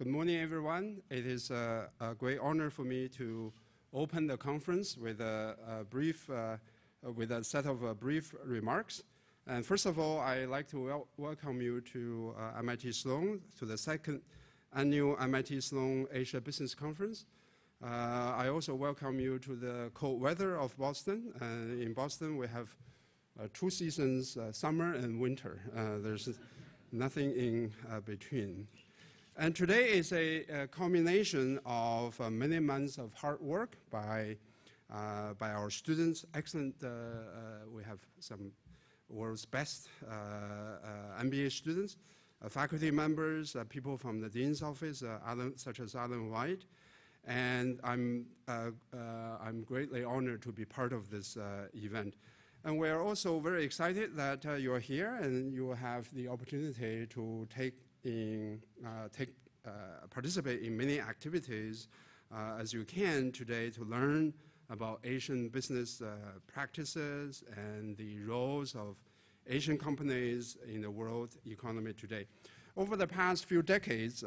Good morning, everyone. It is a great honor for me to open the conference with a set of brief remarks. And first of all, I'd like to welcome you to MIT Sloan, to the second annual MIT Sloan Asia Business Conference. I also welcome you to the cold weather of Boston. In Boston, we have two seasons, summer and winter. There's nothing in between. And today is a culmination of many months of hard work by our students. Excellent, we have some world's best MBA students, faculty members, people from the Dean's Office, such as Alan White. And I'm greatly honored to be part of this event. And we're also very excited that you're here and you will have the opportunity to participate in many activities as you can today to learn about Asian business practices and the roles of Asian companies in the world economy today. Over the past few decades,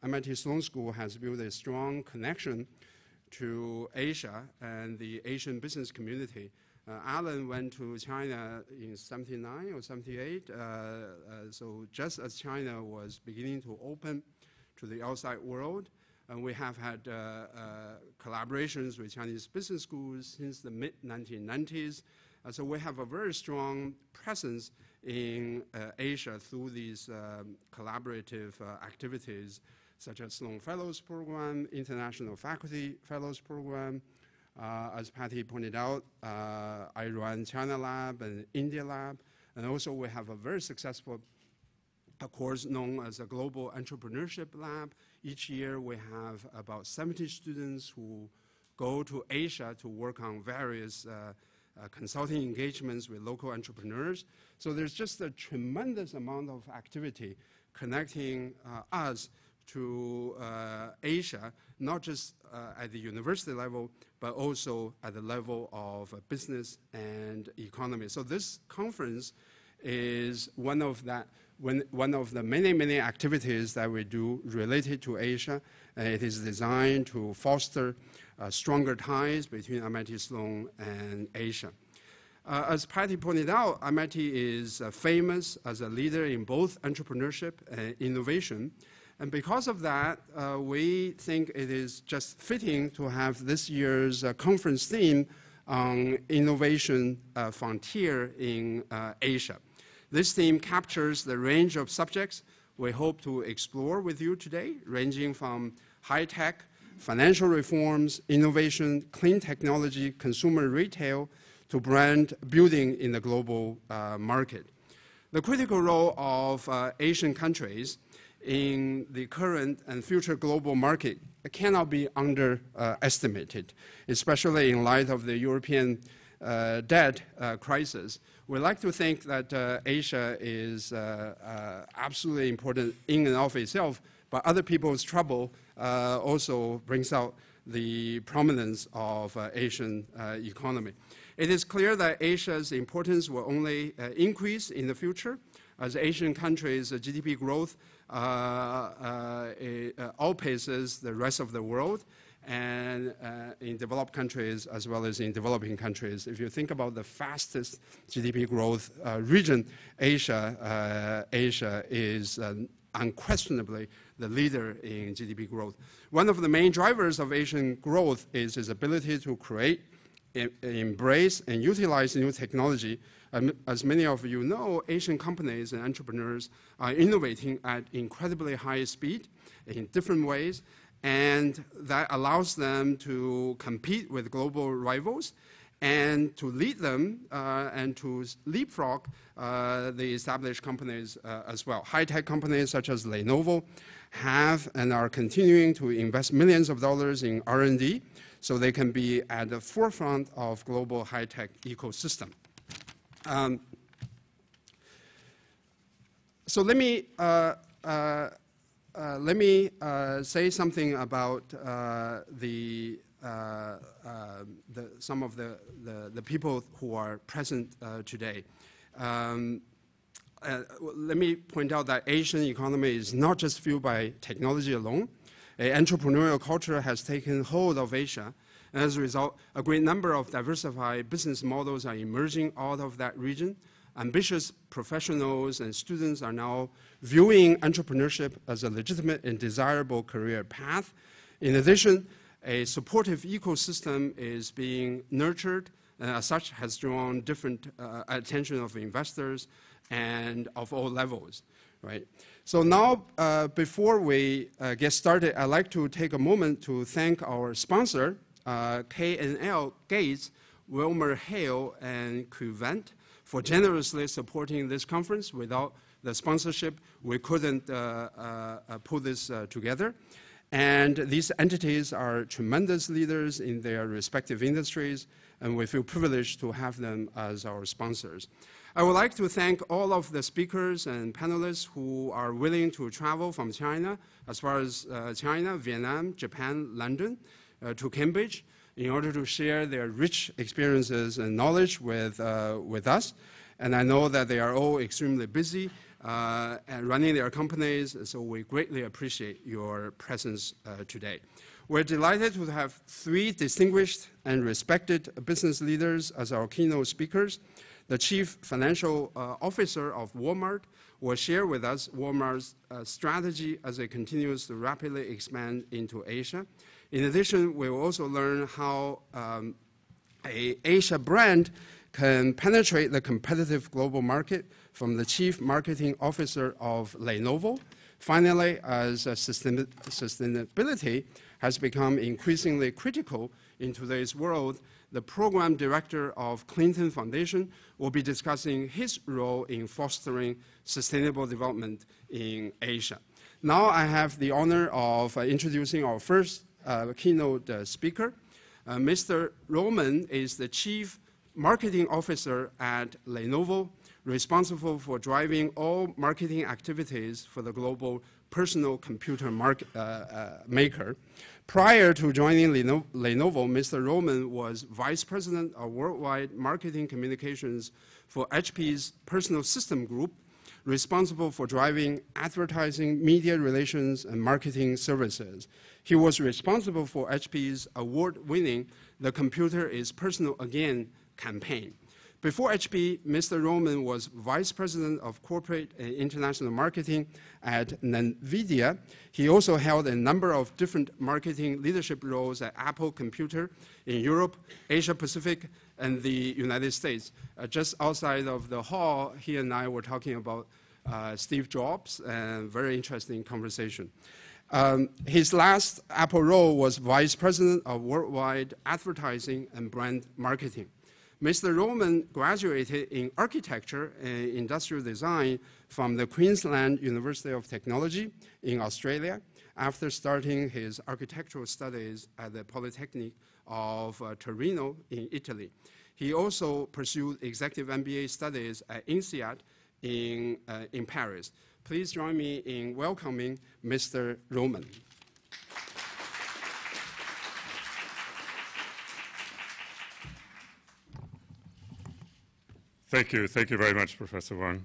MIT Sloan School has built a strong connection to Asia and the Asian business community. Alan went to China in 79 or 78, so just as China was beginning to open to the outside world, and we have had collaborations with Chinese business schools since the mid-1990s. So we have a very strong presence in Asia through these collaborative activities, such as Sloan Fellows Program, International Faculty Fellows Program. As Patty pointed out, I run China Lab and India Lab, and also we have a very successful course known as a Global Entrepreneurship Lab. Each year we have about 70 students who go to Asia to work on various consulting engagements with local entrepreneurs. So there's just a tremendous amount of activity connecting us to Asia, not just at the university level, but also at the level of business and economy. So this conference is one of the many activities that we do related to Asia. It is designed to foster stronger ties between MIT Sloan and Asia. As Patty pointed out, MIT is famous as a leader in both entrepreneurship and innovation. And because of that, we think it is just fitting to have this year's conference theme on innovation frontier in Asia. This theme captures the range of subjects we hope to explore with you today, ranging from high-tech, financial reforms, innovation, clean technology, consumer retail, to brand building in the global market. The critical role of Asian countries in the current and future global market cannot be underestimated, especially in light of the European debt crisis. We like to think that Asia is absolutely important in and of itself, but other people's trouble also brings out the prominence of Asian economy. It is clear that Asia's importance will only increase in the future as Asian countries' GDP growth outpaces the rest of the world, and in developed countries as well as in developing countries. If you think about the fastest GDP growth region, Asia is unquestionably the leader in GDP growth. One of the main drivers of Asian growth is its ability to create, embrace, and utilize new technology. As many of you know, Asian companies and entrepreneurs are innovating at incredibly high speed in different ways, and that allows them to compete with global rivals and to lead them and to leapfrog the established companies as well. High-tech companies such as Lenovo have and are continuing to invest millions of dollars in R&D so they can be at the forefront of global high-tech ecosystem. So let me say something about some of the people who are present today. let me point out that Asian economy is not just fueled by technology alone. An entrepreneurial culture has taken hold of Asia. And as a result, a great number of diversified business models are emerging out of that region. Ambitious professionals and students are now viewing entrepreneurship as a legitimate and desirable career path. In addition, a supportive ecosystem is being nurtured, and as such has drawn different attention of investors and of all levels, right? So now, before we get started, I'd like to take a moment to thank our sponsor, K&L Gates, Wilmer Hale, and Cuvent, for generously supporting this conference. Without the sponsorship, we couldn't put this together. And these entities are tremendous leaders in their respective industries, and we feel privileged to have them as our sponsors. I would like to thank all of the speakers and panelists who are willing to travel from China, as far as China, Vietnam, Japan, London, to Cambridge, in order to share their rich experiences and knowledge with us. And I know that they are all extremely busy and running their companies, so we greatly appreciate your presence today. We're delighted to have 3 distinguished and respected business leaders as our keynote speakers. The Chief Financial Officer of Walmart will share with us Walmart's strategy as it continues to rapidly expand into Asia. In addition, we will also learn how an Asia brand can penetrate the competitive global market from the Chief Marketing Officer of Lenovo. Finally, as sustainability has become increasingly critical in today's world, the Program Director of Clinton Foundation will be discussing his role in fostering sustainable development in Asia. Now I have the honor of introducing our first keynote speaker. Mr. Roman is the Chief Marketing Officer at Lenovo, responsible for driving all marketing activities for the global personal computer maker. Prior to joining Lenovo, Mr. Roman was Vice President of Worldwide Marketing Communications for HP's Personal System Group, responsible for driving advertising, media relations, and marketing services. He was responsible for HP's award-winning The Computer is Personal Again campaign. Before HP, Mr. Roman was Vice President of Corporate and International Marketing at NVIDIA. He also held a number of different marketing leadership roles at Apple Computer in Europe, Asia Pacific, and the United States. Just outside of the hall, he and I were talking about Steve Jobs, and very interesting conversation. His last Apple role was Vice President of Worldwide Advertising and Brand Marketing. Mr. Roman graduated in architecture and industrial design from the Queensland University of Technology in Australia after starting his architectural studies at the Polytechnic of Torino in Italy. He also pursued executive MBA studies at INSEAD in Paris. Please join me in welcoming Mr. Roman. Thank you very much, Professor Huang.